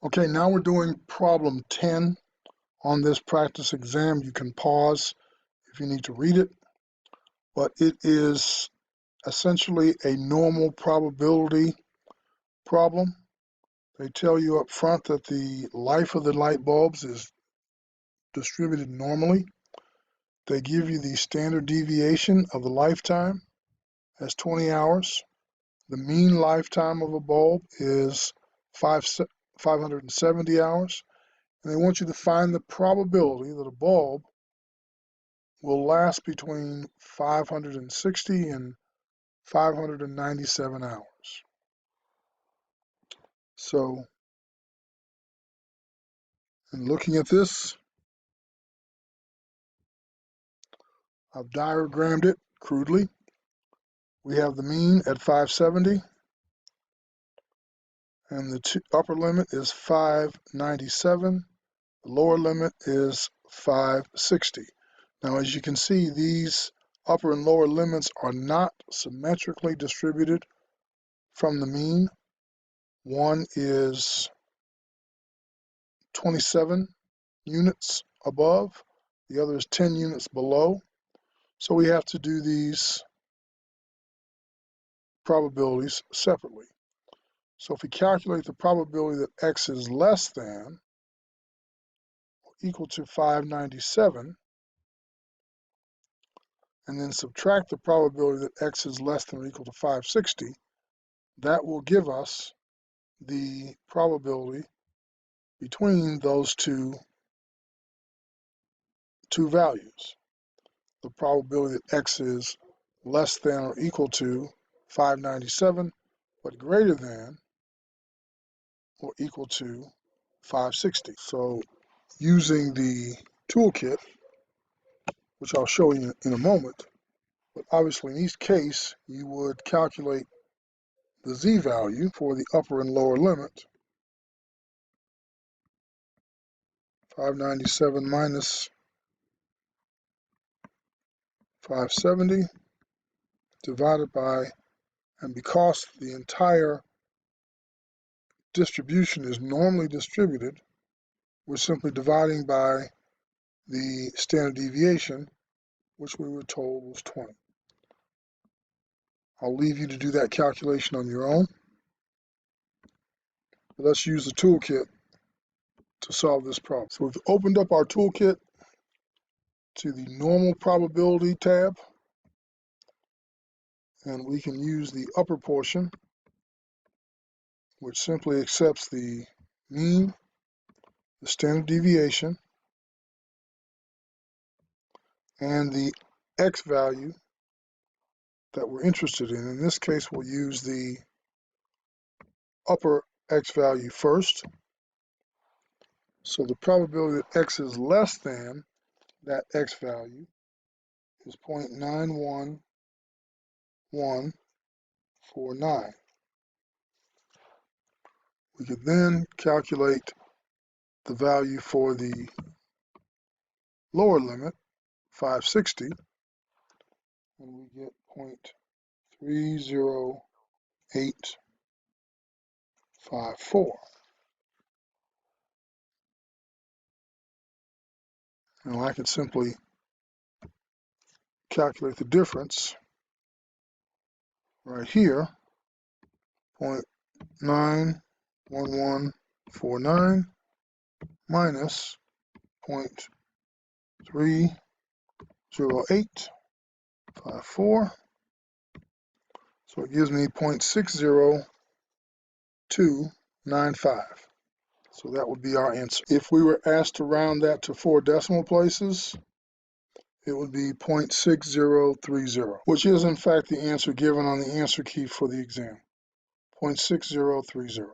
Okay, now we're doing problem 10 on this practice exam. You can pause if you need to read it, but it is essentially a normal probability problem. They tell you up front that the life of the light bulbs is distributed normally. They give you the standard deviation of the lifetime as 20 hours. The mean lifetime of a bulb is 570 hours. And they want you to find the probability that a bulb will last between 560 and 597 hours. So, in looking at this, I've diagrammed it crudely. We have the mean at 570, and the upper limit is 597. The lower limit is 560. Now, as you can see, these upper and lower limits are not symmetrically distributed from the mean. One is 27 units above, the other is 10 units below. So we have to do these probabilities separately. So if we calculate the probability that x is less than or equal to 597, and then subtract the probability that x is less than or equal to 560, that will give us the probability between those two values. The probability that x is less than or equal to 597, but greater than or equal to 560. So using the toolkit, which I'll show you in a moment, but obviously in each case, you would calculate the z-value for the upper and lower limit. 597 minus 570 divided by, and because the entire distribution is normally distributed, we're simply dividing by the standard deviation, which we were told was 20. I'll leave you to do that calculation on your own. But let's use the toolkit to solve this problem. So we've opened up our toolkit to the normal probability tab, and we can use the upper portion, which simply accepts the mean, the standard deviation, and the x value that we're interested in. In this case, we'll use the upper x value first. So the probability that x is less than that x value is 0.91149. We could then calculate the value for the lower limit, 560, and we get 0.30854. Now I could simply calculate the difference right here, 0.91149 minus 0.30854. So it gives me 0.60295. So that would be our answer. If we were asked to round that to 4 decimal places, it would be 0.6030, which is in fact the answer given on the answer key for the exam, 0.6030.